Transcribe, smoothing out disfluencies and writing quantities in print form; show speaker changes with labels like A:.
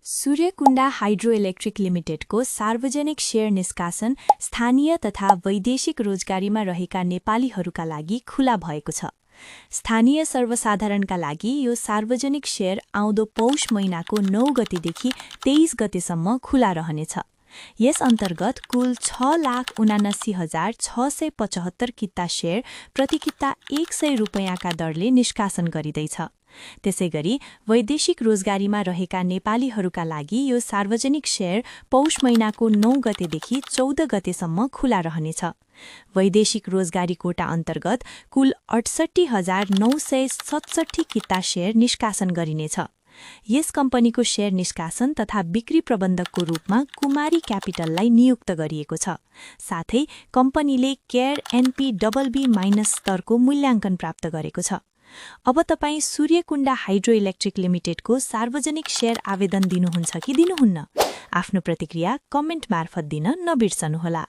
A: सूर्यकुण्डा hydroelectric लिमिटेडको सार्वजनिक share निष्कासन स्थानीय तथा वैदेशिक रोजगारीमा रहेका नेपालीहरूका लागि खुला भएको छ। स्थानीय सर्वसाधारणका लागि यो सार्वजनिक शेयर आउँदो पौष महिनाको 9 गतेदेखि 23 गतेसम्म खुला रहनेछ। यस अन्तर्गत कुल 6,79,675 किता शेयर प्रति किता 100 रुपैयाँका दरले निष्कासन गरिँदैछ। त्यसैगरी वैदेशिक रोजगारीमा रहेका नेपालीहरूका लागि यो सार्वजनिक शेयर पौष महिनाको 9 गतेदेखि 14 गतेसम्म खुला रहनेछ। वैदेशिक रोजगारी कोटा अन्तर्गत कुल 68,967 किता शेयर निष्कासन गरिनेछ। यस कम्पनीको शेयर निष्कासन तथा बिक्री प्रबन्धकको रूपमा कुमारी क्यापिटललाई नियुक्त गरिएको छ। साथै कम्पनीले केयर NP+B- स्तरको मूल्याङ्कन प्राप्त गरेको छ। अब तपाईँ सूर्यकुण्डा हाइड्रोइलेक्ट्रिक लिमिटेडको सार्वजनिक शेयर आवेदन दिनुहुन्छ कि दिनुहुन्न? आफ्नो प्रतिक्रिया कमेन्ट मार्फत दिन नबिर्सनुहोला।